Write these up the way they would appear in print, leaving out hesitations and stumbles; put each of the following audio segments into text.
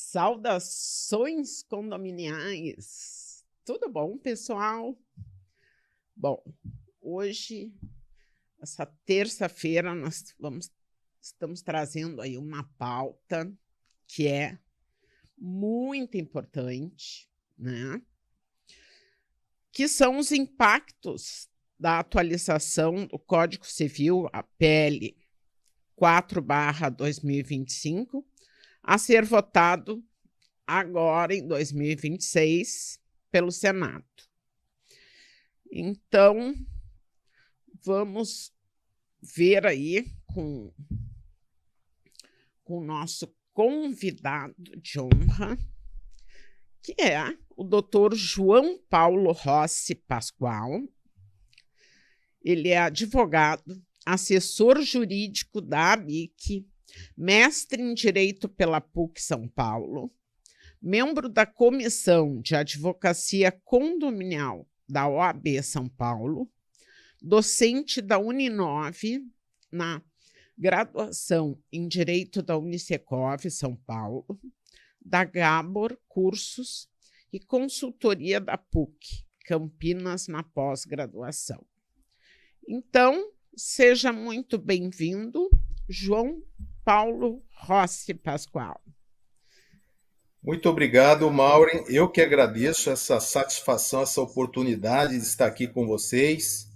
Saudações condominiais. Tudo bom, pessoal? Bom, hoje, essa terça-feira, estamos trazendo aí uma pauta que é muito importante, né? Que são os impactos da atualização do Código Civil, a PL 4/2025, a ser votado agora em 2026 pelo Senado. Então, vamos ver aí com o nosso convidado de honra, que é o doutor João Paulo Rossi Pascoal. Ele é advogado, assessor jurídico da ABIC, mestre em Direito pela PUC São Paulo, membro da Comissão de Advocacia Condominial da OAB São Paulo, docente da Uninove na graduação em Direito da Unicecov São Paulo, da Gabor Cursos e consultoria da PUC Campinas na pós-graduação. Então, seja muito bem-vindo, João Paulo Rossi Pascoal. Muito obrigado, Maureen. Eu que agradeço essa satisfação, essa oportunidade de estar aqui com vocês,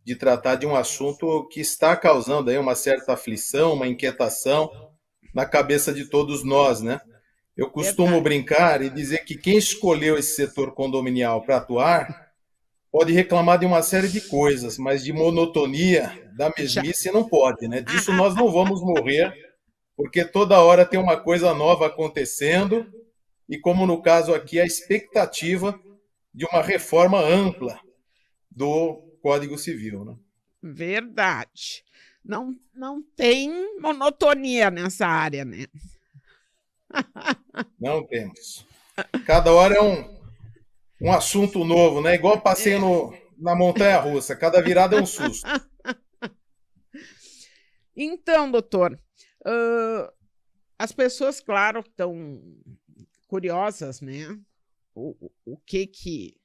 de tratar de um assunto que está causando aí uma certa aflição, uma inquietação na cabeça de todos nós, né? Eu costumo brincar e dizer que quem escolheu esse setor condominial para atuar pode reclamar de uma série de coisas, mas de monotonia, da mesmice, não pode, né? Disso nós não vamos morrer, porque toda hora tem uma coisa nova acontecendo, e como no caso aqui, a expectativa de uma reforma ampla do Código Civil, né? Verdade. Não tem monotonia nessa área, né? Não temos. Cada hora é um assunto novo, né? Igual passeio na montanha-russa, cada virada é um susto. Então, doutor, as pessoas, claro, estão curiosas, né? O que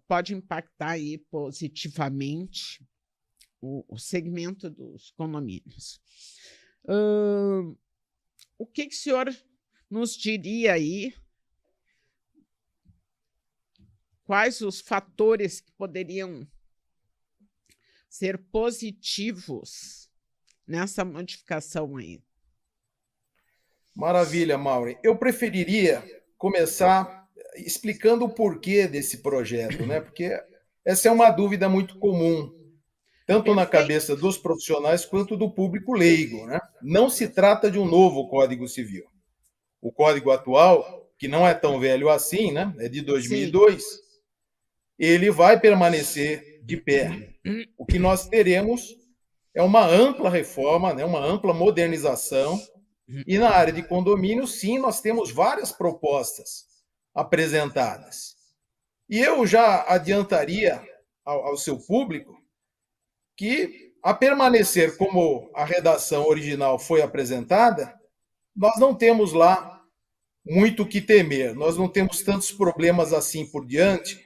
pode impactar aí positivamente o segmento dos condomínios. O que o senhor nos diria aí? Quais os fatores que poderiam ser positivos nessa modificação aí? Maravilha, Maureen. Eu preferiria começar explicando o porquê desse projeto, né? Porque essa é uma dúvida muito comum, tanto na cabeça dos profissionais quanto do público leigo, né? Não se trata de um novo Código Civil. O Código atual, que não é tão velho assim, né? É de 2002, ele vai permanecer de pé. O que nós teremos é uma ampla reforma, né? Uma ampla modernização. E na área de condomínio, sim, nós temos várias propostas apresentadas. E eu já adiantaria ao seu público que, a permanecer como a redação original foi apresentada, nós não temos lá muito o que temer, nós não temos tantos problemas assim por diante,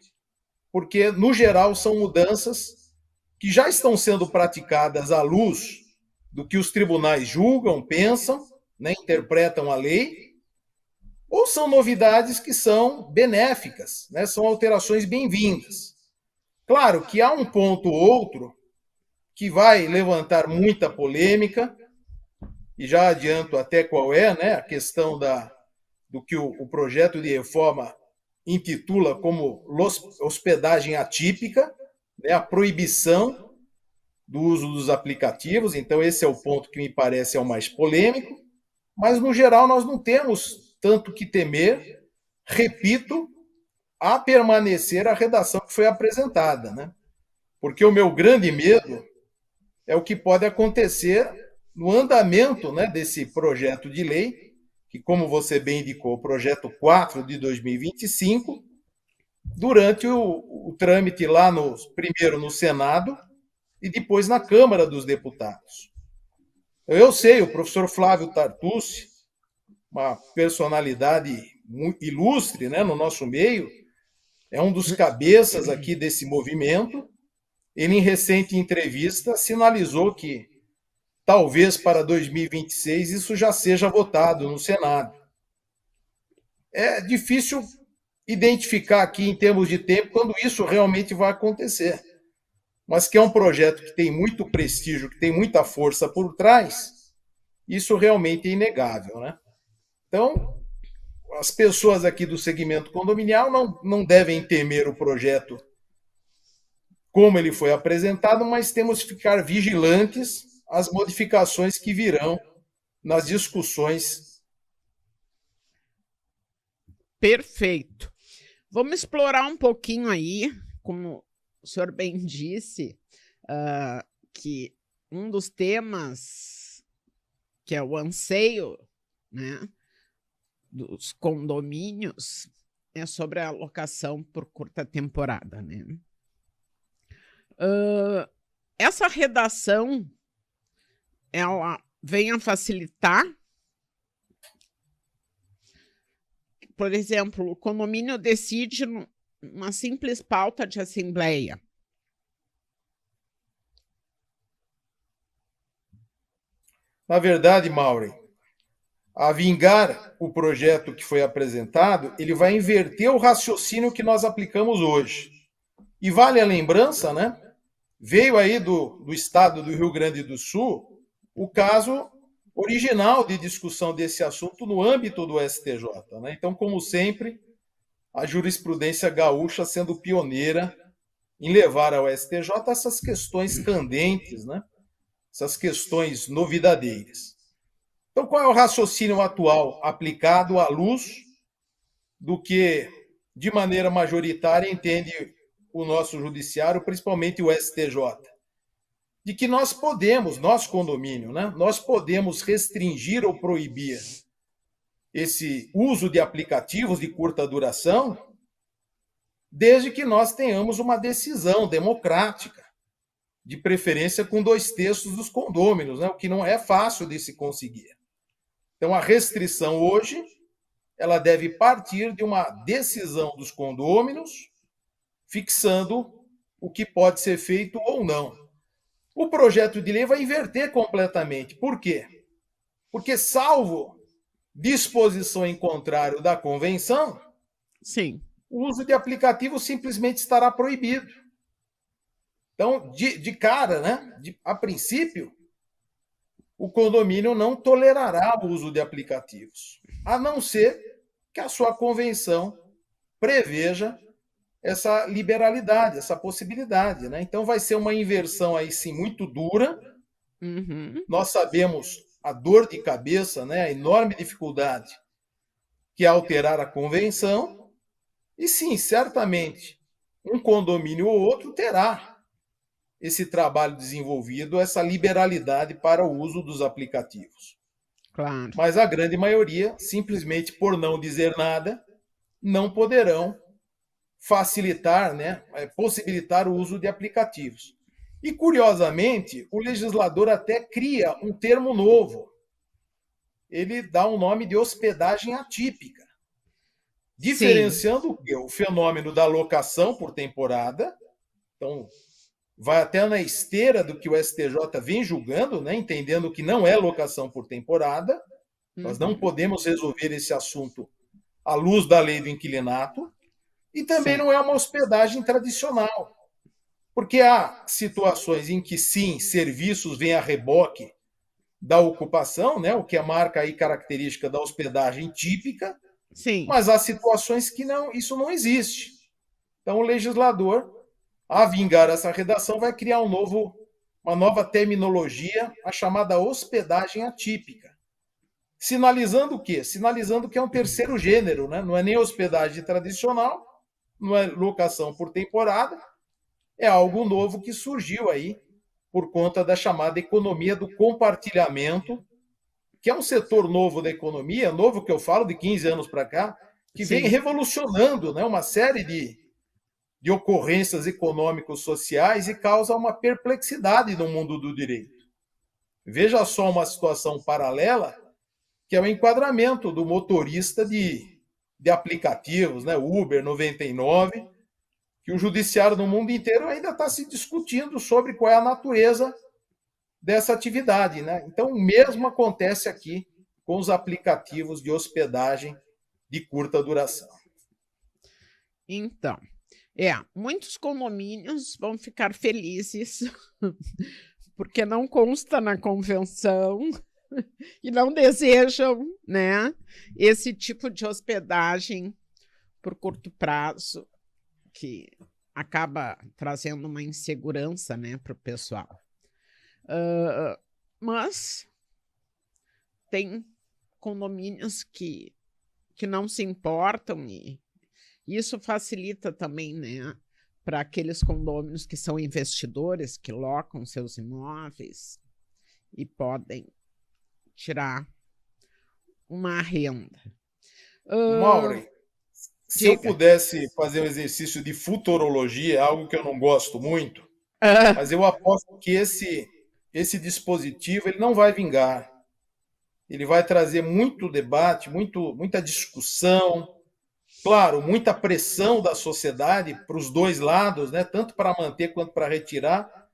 porque, no geral, são mudanças que já estão sendo praticadas à luz do que os tribunais julgam, pensam, né, interpretam a lei, ou são novidades que são benéficas, né, são alterações bem-vindas. Claro que há um ponto ou outro que vai levantar muita polêmica, e já adianto até qual é, né, a questão do que o projeto de reforma intitula como hospedagem atípica, né, a proibição do uso dos aplicativos. Então esse é o ponto que me parece é o mais polêmico, mas no geral nós não temos tanto que temer, repito, a permanecer a redação que foi apresentada, né? Porque o meu grande medo é o que pode acontecer no andamento, né, desse projeto de lei, que, como você bem indicou, o projeto 4 de 2025, durante o trâmite lá primeiro no Senado e depois na Câmara dos Deputados. Eu sei, o professor Flávio Tartucci, uma personalidade muito ilustre, né, no nosso meio, é um dos cabeças aqui desse movimento. Ele, em recente entrevista, sinalizou que talvez para 2026 isso já seja votado no Senado. É difícil identificar aqui em termos de tempo quando isso realmente vai acontecer, mas que é um projeto que tem muito prestígio, que tem muita força por trás, isso realmente é inegável, né? Então, as pessoas aqui do segmento condominial não devem temer o projeto como ele foi apresentado, mas temos que ficar vigilantes às modificações que virão nas discussões. Perfeito. Vamos explorar um pouquinho aí, como o senhor bem disse, que um dos temas que é o anseio, né, dos condomínios é sobre a locação por curta temporada, né? Essa redação, ela vem a facilitar, por exemplo, o condomínio decide uma simples pauta de assembleia. Na verdade, Maureen, a vingar o projeto que foi apresentado, ele vai inverter o raciocínio que nós aplicamos hoje. E vale a lembrança, né? Veio aí do estado do Rio Grande do Sul o caso original de discussão desse assunto no âmbito do STJ, né? Então, como sempre, a jurisprudência gaúcha sendo pioneira em levar ao STJ essas questões candentes, né? Essas questões novidadeiras. Então, qual é o raciocínio atual aplicado à luz do que, de maneira majoritária, entende o nosso judiciário, principalmente o STJ? De que nós podemos, nós condomínio, né, nós podemos restringir ou proibir esse uso de aplicativos de curta duração, desde que nós tenhamos uma decisão democrática, de preferência com 2/3 dos condôminos, né, o que não é fácil de se conseguir. Então, a restrição hoje, ela deve partir de uma decisão dos condôminos, fixando o que pode ser feito ou não. O projeto de lei vai inverter completamente. Por quê? Porque, salvo disposição em contrário da convenção, Sim. o uso de aplicativo simplesmente estará proibido. Então, de cara, né, a princípio, o condomínio não tolerará o uso de aplicativos, a não ser que a sua convenção preveja essa liberalidade, essa possibilidade, né? Então vai ser uma inversão aí sim muito dura. Nós sabemos a dor de cabeça, né, a enorme dificuldade que é alterar a convenção, e sim, certamente, um condomínio ou outro terá esse trabalho desenvolvido, essa liberalidade para o uso dos aplicativos. Claro. Mas a grande maioria, simplesmente por não dizer nada, não poderão facilitar, né, possibilitar o uso de aplicativos. E, curiosamente, o legislador até cria um termo novo. Ele dá um nome de hospedagem atípica, diferenciando o fenômeno da locação por temporada. Então, vai até na esteira do que o STJ vem julgando, né, entendendo que não é locação por temporada. Nós não podemos resolver esse assunto à luz da lei do inquilinato. E também não é uma hospedagem tradicional, porque há situações em que, sim, serviços vêm a reboque da ocupação, né, o que é marca aí característica da hospedagem típica, Sim. mas há situações que não, isso não existe. Então, o legislador, a vingar essa redação, vai criar uma nova terminologia, a chamada hospedagem atípica. Sinalizando o quê? Sinalizando que é um terceiro gênero, né? Não é nem hospedagem tradicional, não é locação por temporada, é algo novo que surgiu aí por conta da chamada economia do compartilhamento, que é um setor novo da economia, novo que eu falo de 15 anos para cá, que vem revolucionando, né, uma série de ocorrências econômicos sociais e causa uma perplexidade no mundo do direito. Veja só uma situação paralela que é o enquadramento do motorista de aplicativos, né? Uber 99, que o judiciário no mundo inteiro ainda está se discutindo sobre qual é a natureza dessa atividade, né? Então, o mesmo acontece aqui com os aplicativos de hospedagem de curta duração. Então, muitos condomínios vão ficar felizes porque não consta na convenção e não desejam, né, esse tipo de hospedagem por curto prazo, que acaba trazendo uma insegurança, né, para o pessoal. Mas tem condomínios que não se importam, e isso facilita também, né, para aqueles condôminos que são investidores, que locam seus imóveis e podem tirar uma renda. Maureen, se eu Diga. pudesse fazer um exercício de futurologia, algo que eu não gosto muito, mas eu aposto que esse dispositivo ele não vai vingar. Ele vai trazer muito debate, muita discussão, claro, muita pressão da sociedade para os dois lados, né? Tanto para manter quanto para retirar.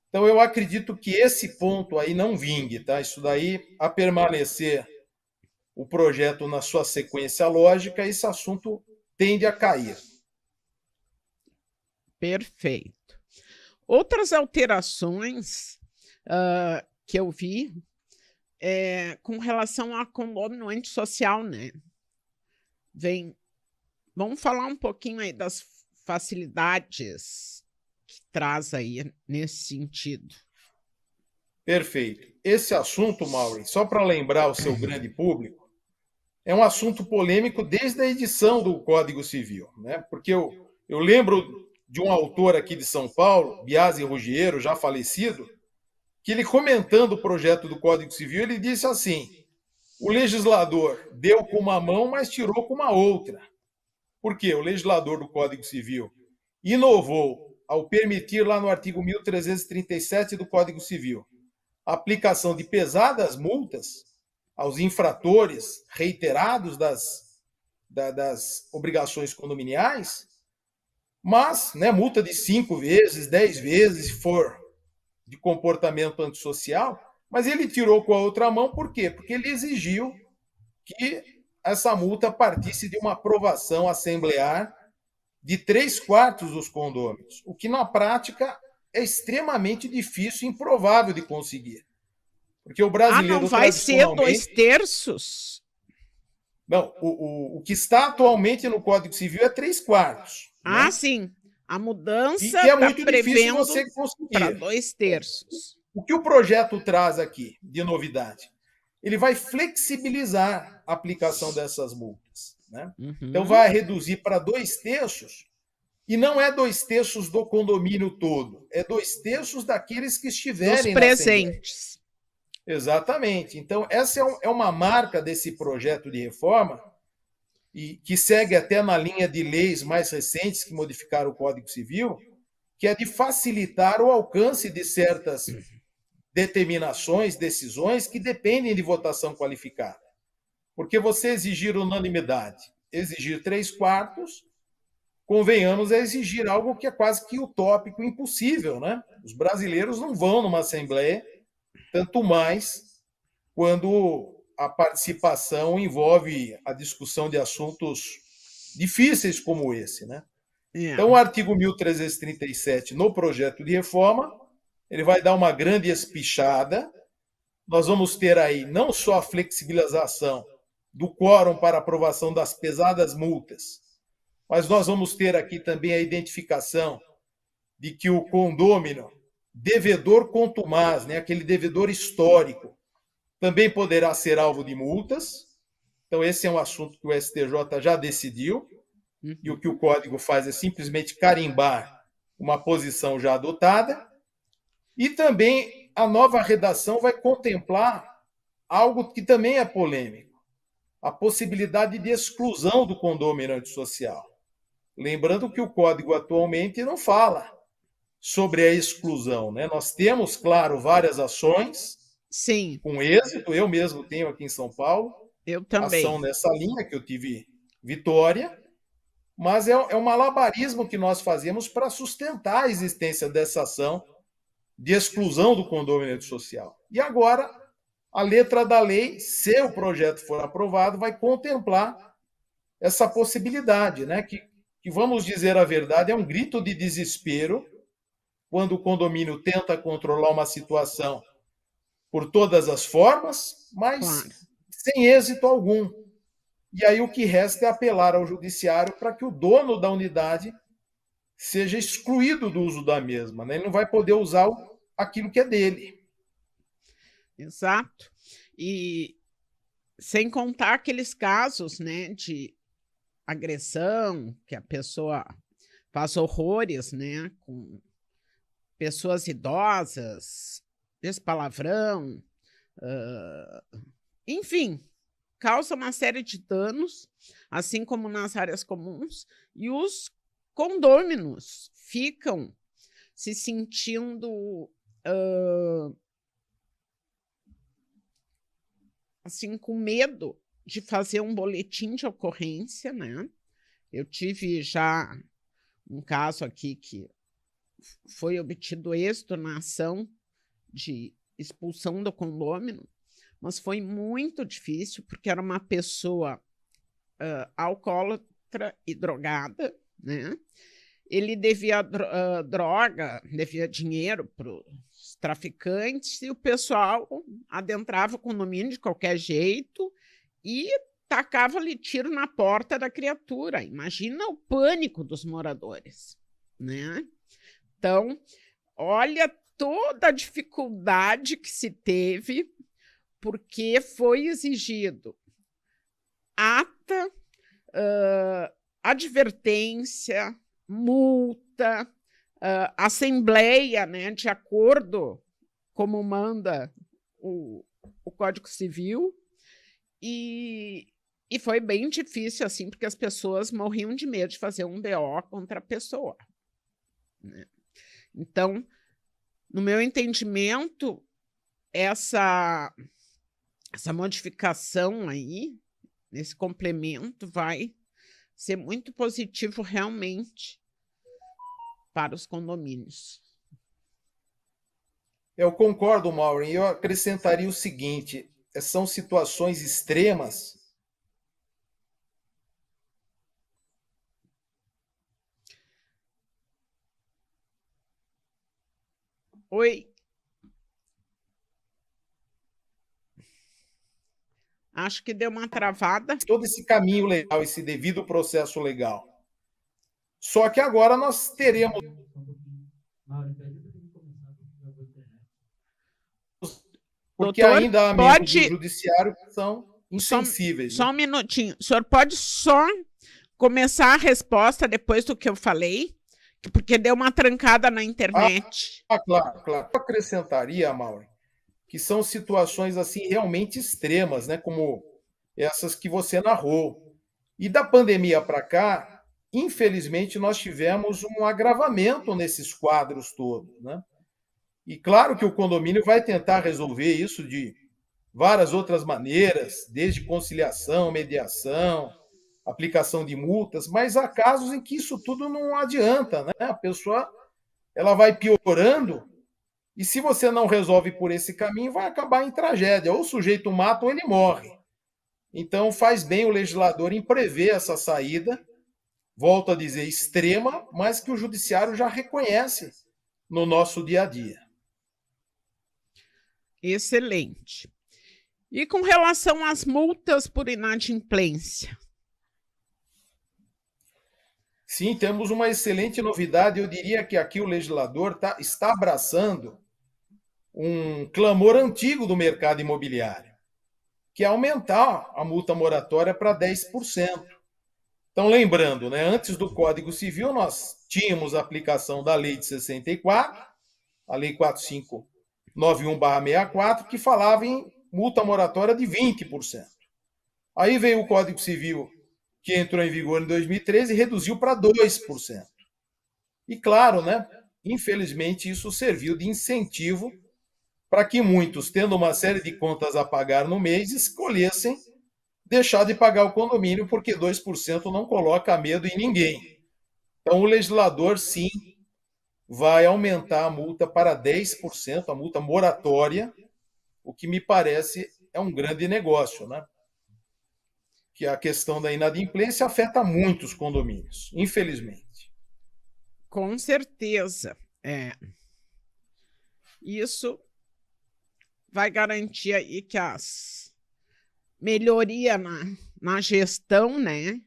Então, eu acredito que esse ponto aí não vingue, tá? Isso daí, a permanecer o projeto na sua sequência lógica, esse assunto tende a cair. Perfeito. Outras alterações que eu vi com relação a condomínio antissocial, né? Vamos falar um pouquinho aí das facilidades que traz aí nesse sentido. Perfeito. Esse assunto, Maureen, só para lembrar o seu grande público, é um assunto polêmico desde a edição do Código Civil, né? Porque eu lembro de um autor aqui de São Paulo, Biasi Ruggiero, já falecido, que ele comentando o projeto do Código Civil, ele disse assim: o legislador deu com uma mão, mas tirou com uma outra. Por quê? O legislador do Código Civil inovou ao permitir lá no artigo 1337 do Código Civil a aplicação de pesadas multas aos infratores reiterados das obrigações condominiais, mas, né, multa de 5 vezes, 10 vezes, se for de comportamento antissocial, mas ele tirou com a outra mão, por quê? Porque ele exigiu que essa multa partisse de uma aprovação assemblear de 3/4 dos condôminos, o que na prática é extremamente difícil e improvável de conseguir. Porque o brasileiro não vai ser tradicionalmente... 2/3? Não, o que está atualmente no Código Civil é 3/4. Ah, né? sim. A mudança E é está muito difícil prevendo você para conseguir. 2/3. O que o projeto traz aqui de novidade? Ele vai flexibilizar a aplicação dessas multas, né? Então, vai reduzir para 2/3, e não é 2/3 do condomínio todo, é 2/3 daqueles que estiverem dos presentes. Exatamente. Então, essa é uma marca desse projeto de reforma, e que segue até na linha de leis mais recentes que modificaram o Código Civil, que é de facilitar o alcance de certas determinações, decisões que dependem de votação qualificada. Porque você exigir unanimidade, exigir 3/4, convenhamos, é exigir algo que é quase que utópico, impossível, né? Os brasileiros não vão numa assembleia, tanto mais quando a participação envolve a discussão de assuntos difíceis como esse, né? Então, o artigo 1337, no projeto de reforma, ele vai dar uma grande espichada. Nós vamos ter aí não só a flexibilização do quórum para aprovação das pesadas multas, mas nós vamos ter aqui também a identificação de que o condômino devedor contumaz, né, aquele devedor histórico, também poderá ser alvo de multas. Então, esse é um assunto que o STJ já decidiu, e o que o Código faz é simplesmente carimbar uma posição já adotada. E também a nova redação vai contemplar algo que também é polêmico: a possibilidade de exclusão do condômino antissocial. Lembrando que o Código atualmente não fala sobre a exclusão, né? Nós temos, claro, várias ações Sim, com êxito. Eu mesmo tenho aqui em São Paulo eu ação também. nessa linha, que eu tive vitória, mas é um malabarismo que nós fazemos para sustentar a existência dessa ação de exclusão do condomínio social. E agora, a letra da lei, se o projeto for aprovado, vai contemplar essa possibilidade, né? Que, vamos dizer a verdade, é um grito de desespero quando o condomínio tenta controlar uma situação por todas as formas, mas Claro. sem êxito algum. E aí o que resta é apelar ao judiciário para que o dono da unidade seja excluído do uso da mesma, né? Ele não vai poder usar aquilo que é dele. Exato. E sem contar aqueles casos, né, de agressão, que a pessoa faz horrores, né, com pessoas idosas, esse palavrão, enfim, causa uma série de danos, assim como nas áreas comuns, e os condôminos ficam se sentindo assim com medo de fazer um boletim de ocorrência, né? Eu tive já um caso aqui que foi obtido êxito na ação de expulsão do condômino, mas foi muito difícil porque era uma pessoa alcoólatra e drogada, né? Ele devia droga, devia dinheiro para os traficantes e o pessoal adentrava o condomínio de qualquer jeito e tacava-lhe tiro na porta da criatura. Imagina o pânico dos moradores, né? Então, olha toda a dificuldade que se teve porque foi exigido ata, advertência, multa, assembleia, né, de acordo como manda o Código Civil, e foi bem difícil, assim, porque as pessoas morriam de medo de fazer um BO contra a pessoa, né? Então, no meu entendimento, essa modificação aí, esse complemento, vai ser muito positivo realmente para os condomínios. Eu concordo, Maureen. Eu acrescentaria o seguinte: são situações extremas. Oi. Acho que deu uma travada. Todo esse caminho legal, esse devido processo legal. Só que agora nós teremos, porque Doutor, ainda há membros do pode. judiciário que são Só, insensíveis, só né? um minutinho. O senhor pode só começar a resposta depois do que eu falei? Porque deu uma trancada na internet. Claro, claro. Eu acrescentaria, Maureen, que são situações assim realmente extremas, né? Como essas que você narrou. E da pandemia para cá, infelizmente, nós tivemos um agravamento nesses quadros todos, né? E claro que o condomínio vai tentar resolver isso de várias outras maneiras, desde conciliação, mediação, aplicação de multas, mas há casos em que isso tudo não adianta, né? A pessoa ela vai piorando e se você não resolve por esse caminho, vai acabar em tragédia. Ou o sujeito mata ou ele morre. Então faz bem o legislador em prever essa saída, volto a dizer, extrema, mas que o judiciário já reconhece no nosso dia a dia. Excelente. E com relação às multas por inadimplência? Sim, temos uma excelente novidade. Eu diria que aqui o legislador está abraçando um clamor antigo do mercado imobiliário, que é aumentar a multa moratória para 10%. Então, lembrando, né, antes do Código Civil, nós tínhamos a aplicação da Lei de 64, a Lei 4591/64, que falava em multa moratória de 20%. Aí veio o Código Civil, que entrou em vigor em 2013 e reduziu para 2%. E claro, né, infelizmente isso serviu de incentivo para que muitos, tendo uma série de contas a pagar no mês, escolhessem deixar de pagar o condomínio, porque 2% não coloca medo em ninguém. Então, o legislador, sim, vai aumentar a multa para 10%, a multa moratória, o que me parece é um grande negócio, né? Que a questão da inadimplência afeta muitos condomínios, infelizmente. Com certeza. Isso vai garantir aí que as melhoria na gestão, né?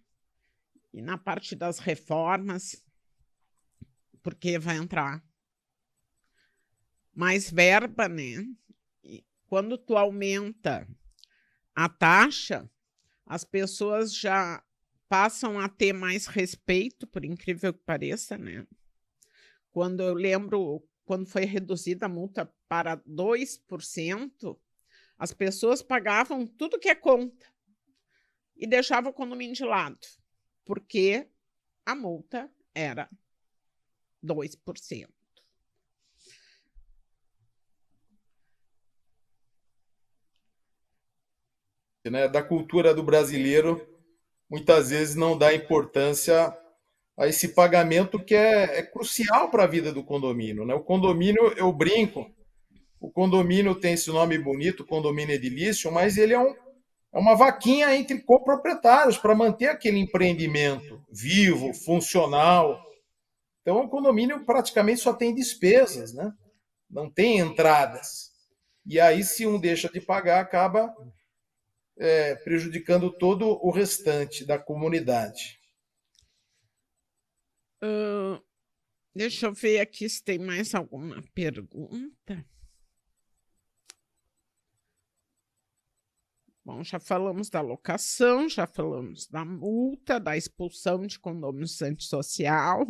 E na parte das reformas, porque vai entrar mais verba, né? E quando tu aumenta a taxa, as pessoas já passam a ter mais respeito, por incrível que pareça, né? Quando eu lembro, quando foi reduzida a multa para 2%, as pessoas pagavam tudo que é conta e deixavam o condomínio de lado, porque a multa era 2%. Né? Da cultura do brasileiro, muitas vezes não dá importância a esse pagamento que é crucial para a vida do condomínio. Né? O condomínio, eu brinco, o condomínio tem esse nome bonito, condomínio edilício, mas ele é uma vaquinha entre coproprietários para manter aquele empreendimento vivo, funcional. Então, o condomínio praticamente só tem despesas, né? Não tem entradas. E aí, se um deixa de pagar, acaba prejudicando todo o restante da comunidade. Deixa eu ver aqui se tem mais alguma pergunta. Bom, já falamos da locação, já falamos da multa, da expulsão de condomínios antissocial,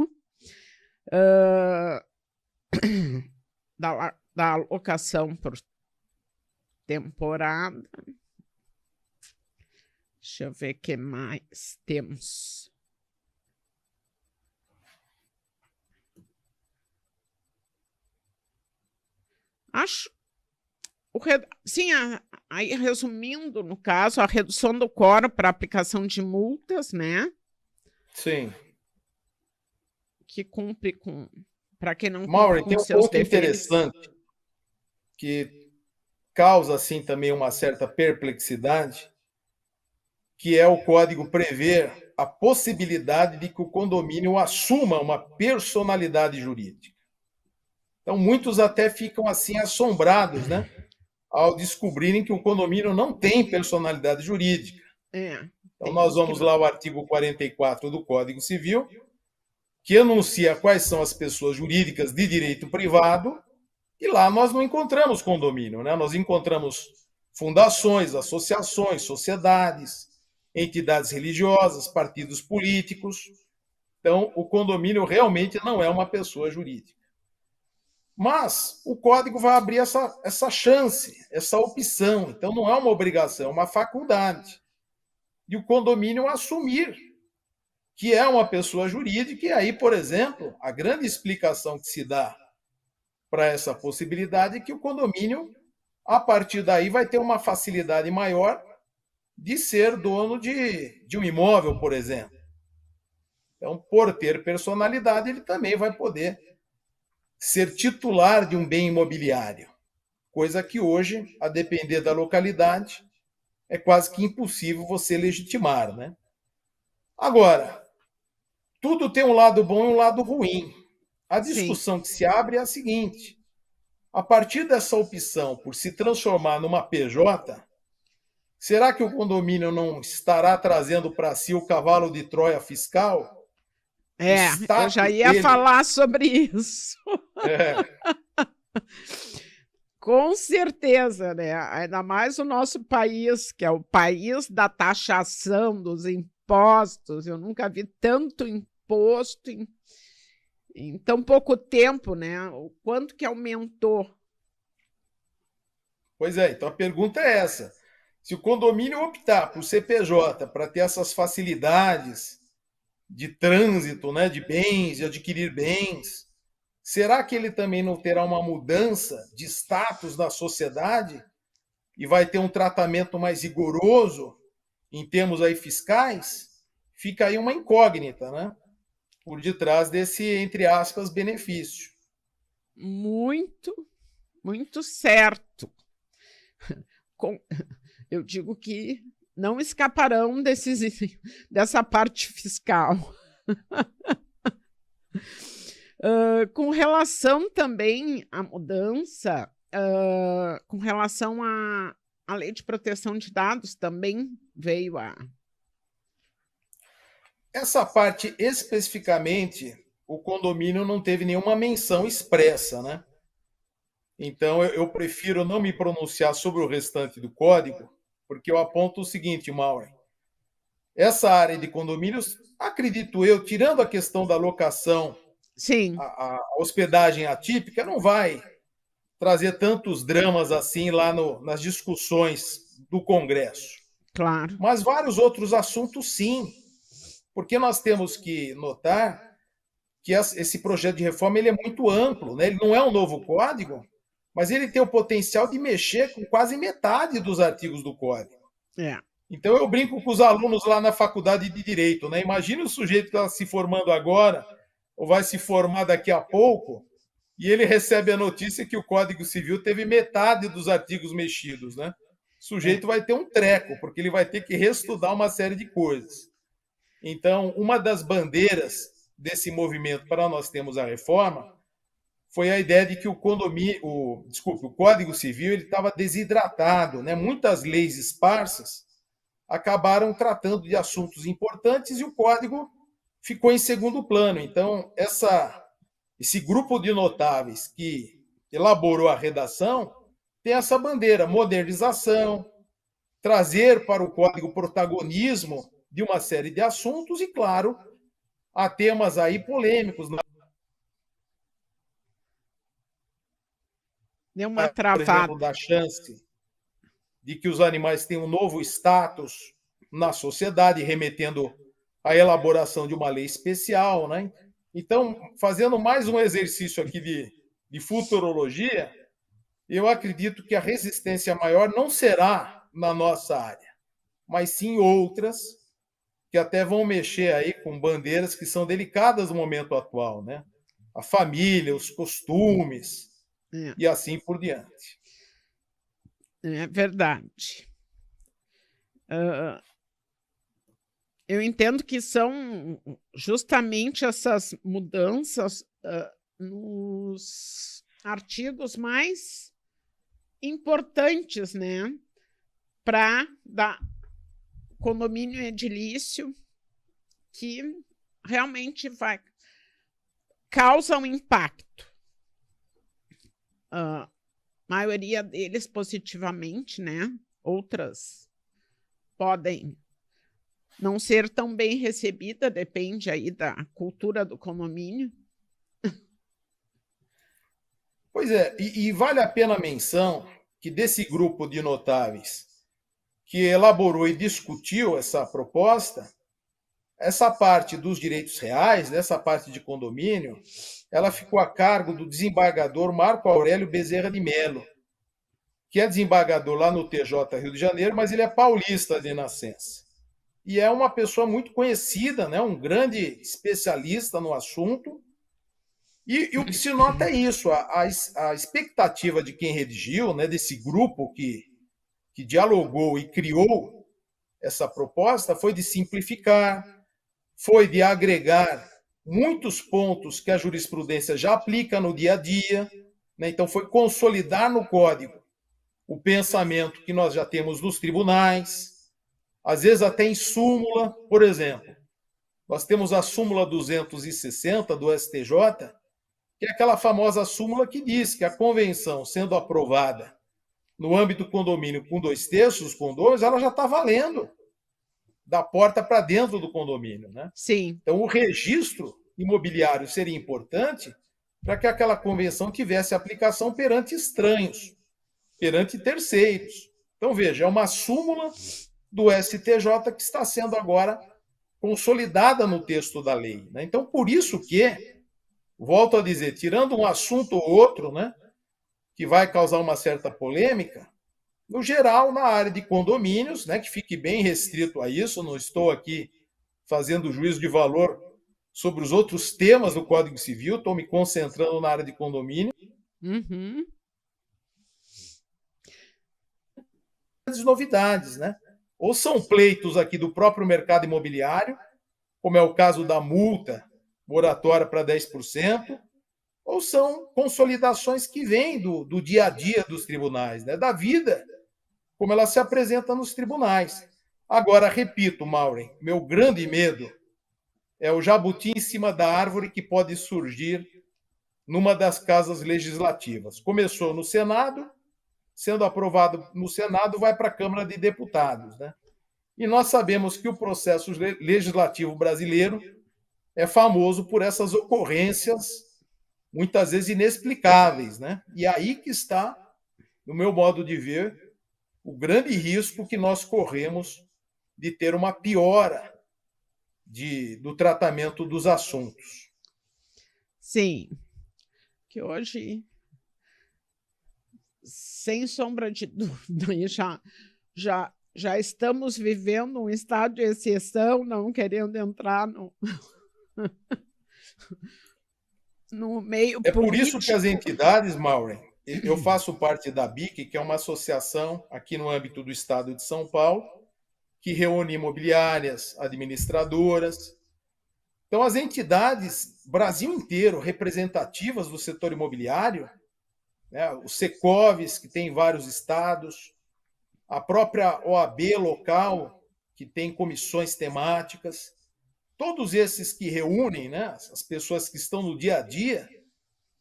da locação por temporada. Deixa eu ver o que mais temos. Acho. Sim, aí resumindo, no caso, a redução do quórum para aplicação de multas, né? Sim. Que cumpre com. Para quem não Maureen, cumpre com tem um seus ponto deveres. interessante que causa assim também uma certa perplexidade, que é o código prever a possibilidade de que o condomínio assuma uma personalidade jurídica. Então, muitos até ficam assim assombrados, né, ao descobrirem que o condomínio não tem personalidade jurídica. Então, nós vamos lá ao artigo 44 do Código Civil, que anuncia quais são as pessoas jurídicas de direito privado, e lá nós não encontramos condomínio, né? Nós encontramos fundações, associações, sociedades, entidades religiosas, partidos políticos. Então, o condomínio realmente não é uma pessoa jurídica. Mas o código vai abrir essa chance, essa opção. Então, não é uma obrigação, é uma faculdade. E o condomínio assumir que é uma pessoa jurídica. E aí, por exemplo, a grande explicação que se dá para essa possibilidade é que o condomínio, a partir daí, vai ter uma facilidade maior de ser dono de um imóvel, por exemplo. Então, por ter personalidade, ele também vai poder ser titular de um bem imobiliário, coisa que hoje, a depender da localidade, é quase que impossível você legitimar, né? Agora, tudo tem um lado bom e um lado ruim. A discussão que se abre é a seguinte: a partir dessa opção por se transformar numa PJ, será que o condomínio não estará trazendo para si o cavalo de Troia fiscal? Eu já ia falar sobre isso. Com certeza, né? Ainda mais o nosso país, que é o país da taxação, dos impostos. Eu nunca vi tanto imposto em tão pouco tempo, né? O quanto que aumentou. Pois é, então a pergunta é essa. Se o condomínio optar por CPJ para ter essas facilidades de trânsito, né, de bens, de adquirir bens, será que ele também não terá uma mudança de status na sociedade e vai ter um tratamento mais rigoroso em termos aí fiscais? Fica aí uma incógnita, né? Por detrás desse, entre aspas, benefício. Muito, muito certo. Eu digo que não escaparão dessa parte fiscal. Com relação também à mudança, com relação à lei de proteção de dados, também veio a... Essa parte, especificamente, o condomínio não teve nenhuma menção expressa, né? Então, eu prefiro não me pronunciar sobre o restante do código, porque eu aponto o seguinte, Maureen. Essa área de condomínios, acredito eu, tirando a questão da locação, Sim, a hospedagem atípica, não vai trazer tantos dramas assim lá nas discussões do Congresso. claro. Mas vários outros assuntos, sim. Porque nós temos que notar que esse projeto de reforma ele é muito amplo, né? Ele não é um novo código, mas ele tem o potencial de mexer com quase metade dos artigos do código. É. Então eu brinco com os alunos lá na faculdade de Direito, né? Imagina o sujeito que está se formando agora, ou vai se formar daqui a pouco, e ele recebe a notícia que o Código Civil teve metade dos artigos mexidos, né? O sujeito vai ter um treco, porque ele vai ter que reestudar uma série de coisas. Então, uma das bandeiras desse movimento para nós termos a reforma foi a ideia de que o Código Civil ele estava desidratado, né? Muitas leis esparsas acabaram tratando de assuntos importantes e o código ficou em segundo plano. Então, esse grupo de notáveis que elaborou a redação tem essa bandeira, modernização, trazer para o código protagonismo de uma série de assuntos e, claro, há temas aí polêmicos. Deu uma Por exemplo, travada. da chance de que os animais tenham um novo status na sociedade, remetendo à elaboração de uma lei especial, né? Então, fazendo mais um exercício aqui de futurologia, eu acredito que a resistência maior não será na nossa área, mas sim outras que até vão mexer aí com bandeiras que são delicadas no momento atual, né? A família, os costumes e assim por diante. É verdade. Eu entendo que são justamente essas mudanças nos artigos mais importantes, né, para dar condomínio edilício que realmente causa um impacto. A maioria deles positivamente, né? Outras podem não ser tão bem recebida, depende aí da cultura do condomínio. Pois é, e vale a pena a menção que desse grupo de notáveis que elaborou e discutiu essa proposta, essa parte dos direitos reais, dessa parte de condomínio, ela ficou a cargo do desembargador Marco Aurélio Bezerra de Mello, que é desembargador lá no TJ Rio de Janeiro, mas ele é paulista de nascença. E é uma pessoa muito conhecida, né? Um grande especialista no assunto. E o que se nota é isso, a expectativa de quem redigiu, né, desse grupo que dialogou e criou essa proposta, foi de simplificar, foi de agregar muitos pontos que a jurisprudência já aplica no dia a dia, né? Então foi consolidar no código o pensamento que nós já temos nos tribunais, às vezes até em súmula, por exemplo. Nós temos a súmula 260 do STJ, que é aquela famosa súmula que diz que a convenção, sendo aprovada no âmbito do condomínio com 2/3 dos condôminos, ela já está valendo da porta para dentro do condomínio, né? Sim. Então, o registro imobiliário seria importante para que aquela convenção tivesse aplicação perante estranhos, perante terceiros. Então, veja, é uma súmula do STJ que está sendo agora consolidada no texto da lei, né? Então, por isso que volto a dizer, tirando um assunto ou outro, né, que vai causar uma certa polêmica, no geral, na área de condomínios, né, que fique bem restrito a isso, não estou aqui fazendo juízo de valor sobre os outros temas do Código Civil, estou me concentrando na área de condomínio. Uhum. As novidades, né? Ou são pleitos aqui do próprio mercado imobiliário, como é o caso da multa moratória para 10%, ou são consolidações que vêm do dia a dia dos tribunais, né? Da vida, como ela se apresenta nos tribunais. Agora, repito, Maureen, meu grande medo é o jabuti em cima da árvore que pode surgir numa das casas legislativas. Começou no Senado, sendo aprovado no Senado, vai para a Câmara de Deputados, né? E nós sabemos que o processo legislativo brasileiro é famoso por essas ocorrências, muitas vezes inexplicáveis, né? E aí que está, no meu modo de ver, o grande risco que nós corremos de ter uma piora do tratamento dos assuntos. Sim, que hoje, sem sombra de dúvida, já estamos vivendo um estado de exceção, não querendo entrar no meio É por político. isso que as entidades, Maureen, eu faço parte da BIC, que é uma associação aqui no âmbito do Estado de São Paulo, que reúne imobiliárias, administradoras. Então, as entidades, Brasil inteiro, representativas do setor imobiliário, né, os Secovs, que tem em vários estados, a própria OAB local, que tem comissões temáticas, todos esses que reúnem, né, as pessoas que estão no dia a dia,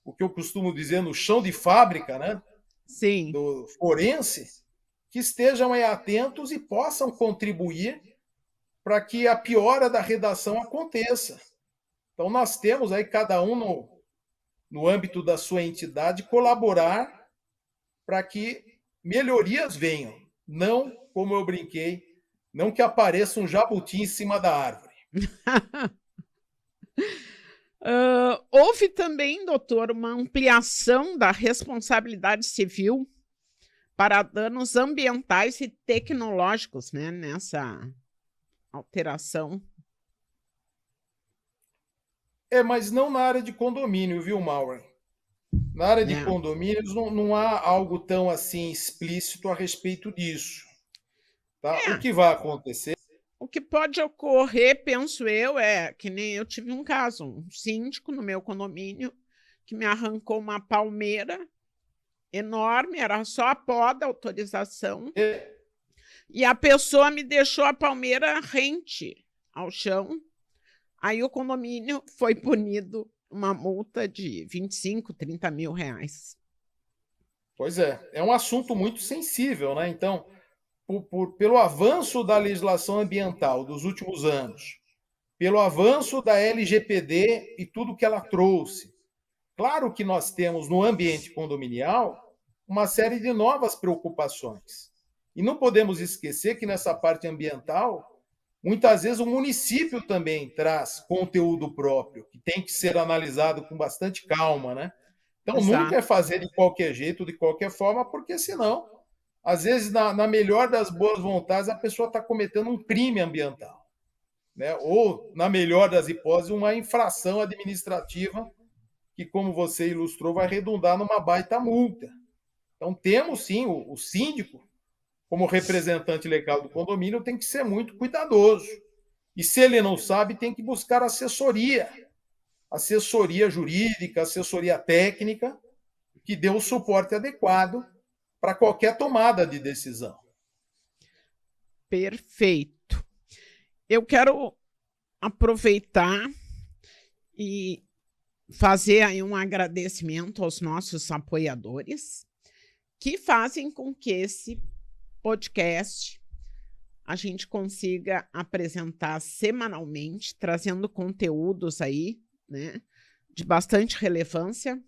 o que eu costumo dizer no chão de fábrica, né, Sim. do forense, que estejam aí atentos e possam contribuir para que a piora da redação aconteça. Então, nós temos aí, cada um no âmbito da sua entidade, colaborar para que melhorias venham. Não, como eu brinquei, não que apareça um jabuti em cima da árvore. Houve também, doutor, uma ampliação da responsabilidade civil para danos ambientais e tecnológicos, né, nessa alteração. Mas não na área de condomínio, viu, Maureen? Na área de condomínios não há algo tão assim explícito a respeito disso. Tá? O que vai acontecer? O que pode ocorrer, penso eu, é que nem eu tive um caso, um síndico no meu condomínio que me arrancou uma palmeira enorme, era só a poda, autorização, e a pessoa me deixou a palmeira rente ao chão. Aí o condomínio foi punido uma multa de 25, 30 mil reais. Pois é um assunto muito sensível, né? Então, pelo avanço da legislação ambiental dos últimos anos, pelo avanço da LGPD e tudo que ela trouxe, claro que nós temos no ambiente condominial uma série de novas preocupações. E não podemos esquecer que nessa parte ambiental, muitas vezes o município também traz conteúdo próprio, que tem que ser analisado com bastante calma, né? Então, nunca é fazer de qualquer jeito, de qualquer forma, porque senão, às vezes, na melhor das boas vontades, a pessoa está cometendo um crime ambiental, né? Ou, na melhor das hipóteses, uma infração administrativa que, como você ilustrou, vai redundar numa baita multa. Então, temos sim, o síndico, como representante legal do condomínio, tem que ser muito cuidadoso. E se ele não sabe, tem que buscar assessoria jurídica, assessoria técnica, que dê o suporte adequado para qualquer tomada de decisão. Perfeito. Eu quero aproveitar e fazer aí um agradecimento aos nossos apoiadores que fazem com que esse podcast a gente consiga apresentar semanalmente, trazendo conteúdos aí, né, de bastante relevância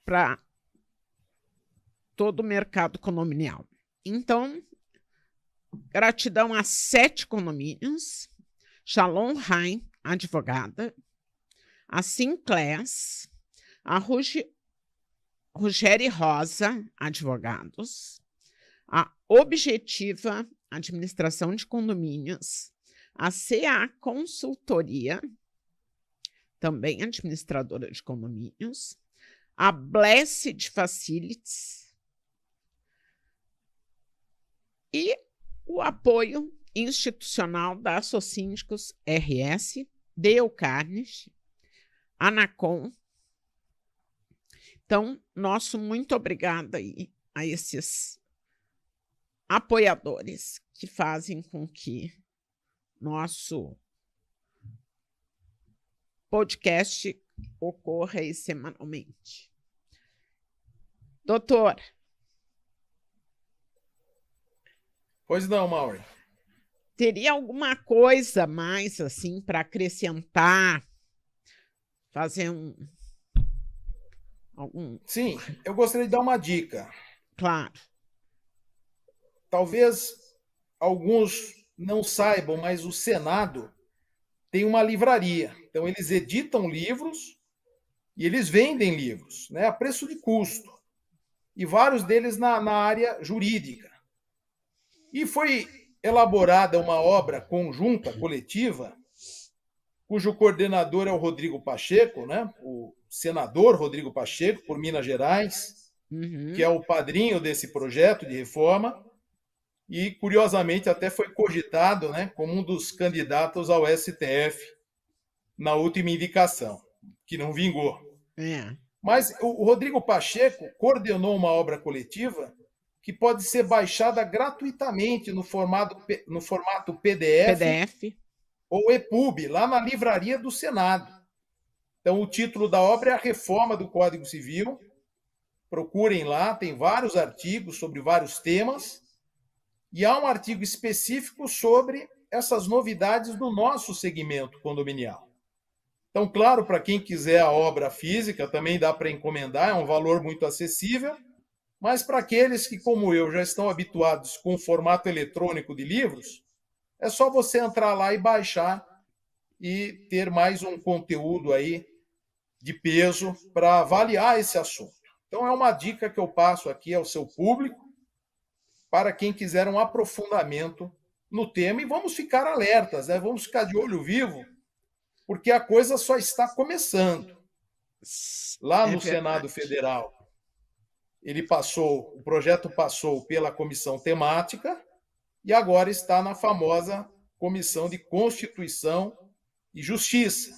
para todo o mercado condominial. Então, gratidão a 7 condomínios, Shalom Rain, advogada, a Sinclass, a Ruggeri Rosa Advogados, a Objetiva Administração de Condomínios, a CA Consultoria, também administradora de condomínios, a Blessed Facilities e o apoio institucional da Assocíndicos RS, Dale Carnegie, Anacom. Então, nosso muito obrigada aí a esses apoiadores que fazem com que nosso podcast ocorra aí semanalmente. Doutor. Pois não, Mauri. Teria alguma coisa mais assim para acrescentar? Fazer algum... Sim, eu gostaria de dar uma dica. Claro. Talvez alguns não saibam, mas o Senado tem uma livraria. Então, eles editam livros e eles vendem livros, né, a preço de custo. E vários deles na área jurídica. E foi elaborada uma obra conjunta, coletiva, cujo coordenador é o Rodrigo Pacheco, né, o senador Rodrigo Pacheco, por Minas Gerais, que é o padrinho desse projeto de reforma. E, curiosamente, até foi cogitado, né, como um dos candidatos ao STF na última indicação, que não vingou. Mas o Rodrigo Pacheco coordenou uma obra coletiva que pode ser baixada gratuitamente no formato PDF ou EPUB, lá na livraria do Senado. Então, o título da obra é A Reforma do Código Civil. Procurem lá, tem vários artigos sobre vários temas. E há um artigo específico sobre essas novidades do nosso segmento condominial. Então, claro, para quem quiser a obra física, também dá para encomendar, é um valor muito acessível, mas para aqueles que, como eu, já estão habituados com o formato eletrônico de livros, é só você entrar lá e baixar e ter mais um conteúdo aí de peso para avaliar esse assunto. Então, é uma dica que eu passo aqui ao seu público, para quem quiser um aprofundamento no tema, e vamos ficar alertas, né? Vamos ficar de olho vivo, porque a coisa só está começando. Lá no Senado Federal, o projeto passou pela comissão temática e agora está na famosa Comissão de Constituição e Justiça.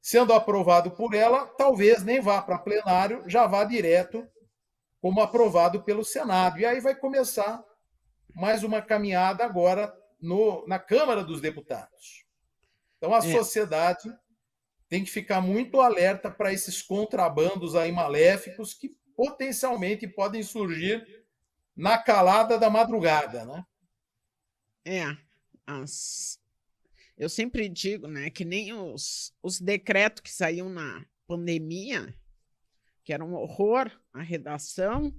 Sendo aprovado por ela, talvez nem vá para plenário, já vá direto como aprovado pelo Senado. E aí vai começar mais uma caminhada agora na Câmara dos Deputados. Então, a sociedade tem que ficar muito alerta para esses contrabandos aí maléficos que potencialmente podem surgir na calada da madrugada, né? Eu sempre digo, né, que nem os decretos que saíam na pandemia, que era um horror a redação,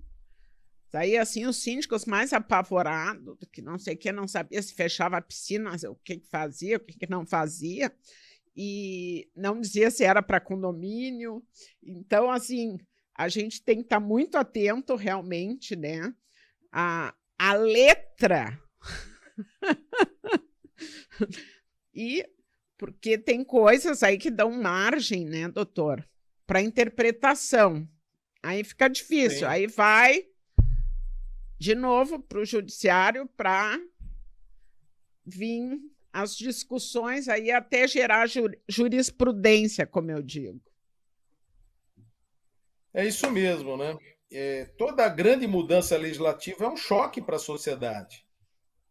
daí assim os síndicos mais apavorados, que não sei o que, não sabia se fechava a piscina, o que fazia, o que não fazia, e não dizia se era para condomínio. Então, assim, a gente tem que estar muito atento realmente, né, a letra. E porque tem coisas aí que dão margem, né, doutor, para interpretação. Aí fica difícil. Sim. Aí vai de novo para o judiciário para vir as discussões aí até gerar jurisprudência, como eu digo. É isso mesmo, né? Toda grande mudança legislativa é um choque para a sociedade,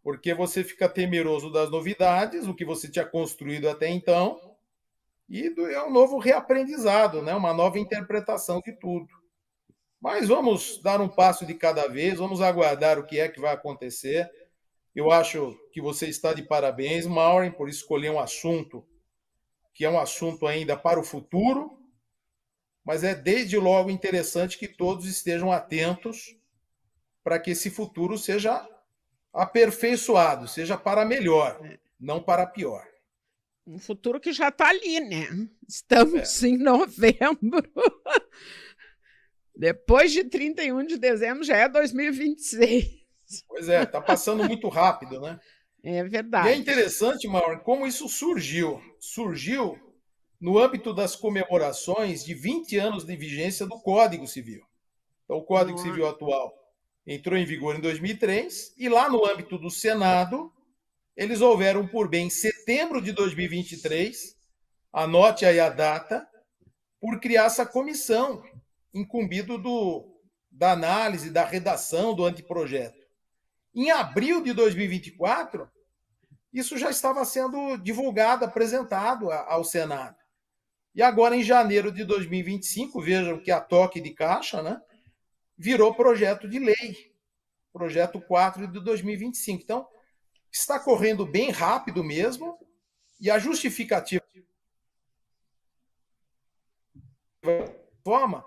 porque você fica temeroso das novidades, o que você tinha construído até então, e é um novo reaprendizado, né? Uma nova interpretação de tudo. Mas vamos dar um passo de cada vez, vamos aguardar o que é que vai acontecer. Eu acho que você está de parabéns, Maureen, por escolher um assunto que é um assunto ainda para o futuro, mas é desde logo interessante que todos estejam atentos para que esse futuro seja aperfeiçoado, seja para melhor, não para pior. Um futuro que já está ali, né? Estamos em novembro. Depois de 31 de dezembro já é 2026. Pois é, está passando muito rápido, né? É E é verdade. interessante, Mauro, como isso surgiu. Surgiu no âmbito das comemorações de 20 anos de vigência do Código Civil. Então, o Código Civil atual entrou em vigor em 2003 e lá no âmbito do Senado, eles houveram por bem em setembro de 2023, anote aí a data, por criar essa comissão, incumbido da análise, da redação do anteprojeto. Em abril de 2024, isso já estava sendo divulgado, apresentado ao Senado. E agora, em janeiro de 2025, vejam que a toque de caixa, né, virou projeto de lei, projeto 4 de 2025. Então, está correndo bem rápido mesmo, e a justificativa forma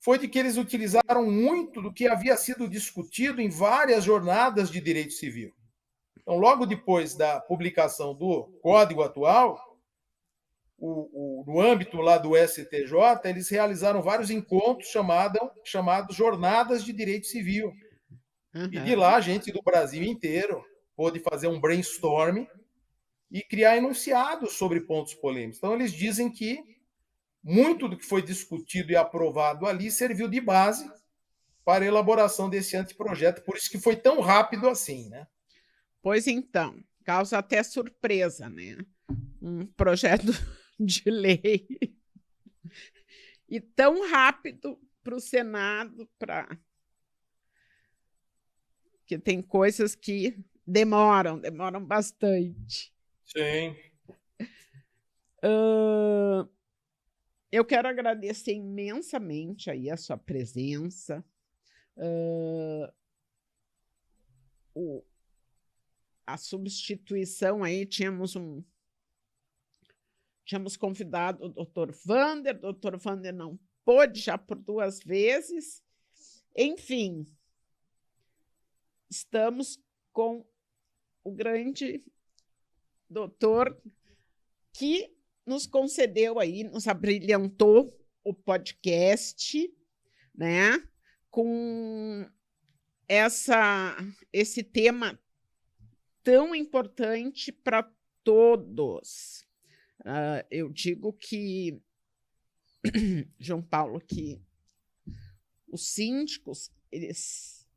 foi de que eles utilizaram muito do que havia sido discutido em várias jornadas de direito civil. Então, logo depois da publicação do Código atual, no âmbito lá do STJ, eles realizaram vários encontros chamados Jornadas de Direito Civil. E de lá, gente do Brasil inteiro pôde fazer um brainstorm e criar enunciados sobre pontos polêmicos. Então, eles dizem que muito do que foi discutido e aprovado ali serviu de base para a elaboração desse anteprojeto, por isso que foi tão rápido assim, né? Pois então, causa até surpresa, né? Um projeto de lei e tão rápido para o Senado, que tem coisas que demoram bastante. Sim. Eu quero agradecer imensamente aí a sua presença. A substituição aí, tínhamos convidado o doutor Wander não pôde já por 2 vezes. Enfim, estamos com o grande doutor que nos concedeu aí, nos abrilhantou o podcast, né, com esse tema tão importante para todos. Eu digo que, João Paulo, que os síndicos, eles,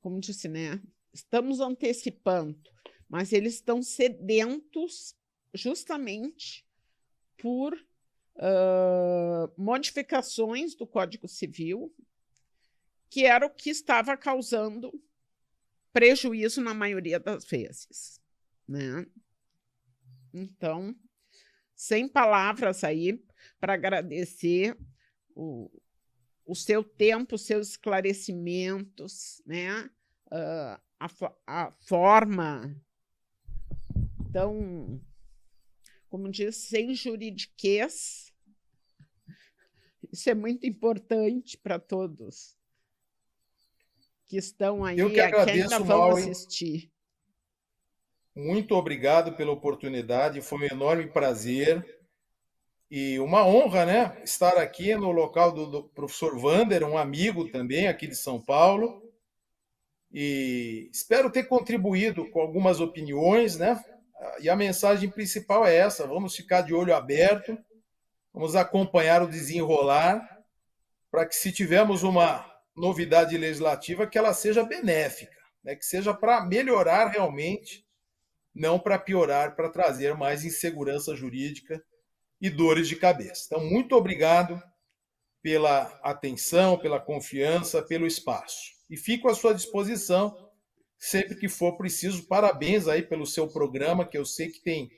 como disse, né, estamos antecipando, mas eles estão sedentos justamente por modificações do Código Civil, que era o que estava causando prejuízo na maioria das vezes, né? Então, sem palavras aí para agradecer o seu tempo, os seus esclarecimentos, né? A forma tão, como diz, sem juridiquês. Isso é muito importante para todos que estão aí, Eu que agradeço, que ainda vão Mauro. assistir. Muito obrigado pela oportunidade, foi um enorme prazer e uma honra, né, estar aqui no local do professor Wander, um amigo também aqui de São Paulo, e espero ter contribuído com algumas opiniões, né, e a mensagem principal é essa: vamos ficar de olho aberto, vamos acompanhar o desenrolar, para que, se tivermos uma novidade legislativa, que ela seja benéfica, né, que seja para melhorar realmente, não para piorar, para trazer mais insegurança jurídica e dores de cabeça. Então, muito obrigado pela atenção, pela confiança, pelo espaço. E fico à sua disposição sempre que for preciso. Parabéns aí pelo seu programa, que eu sei que tem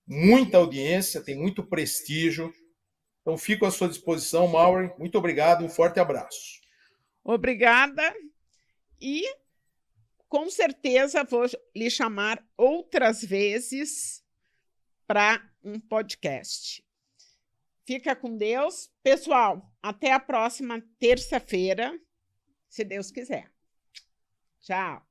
muita audiência, tem muito prestígio. Então, fico à sua disposição, Mauro. Muito obrigado, um forte abraço. Obrigada e com certeza vou lhe chamar outras vezes para um podcast. Fica com Deus. Pessoal, até a próxima terça-feira, se Deus quiser. Tchau.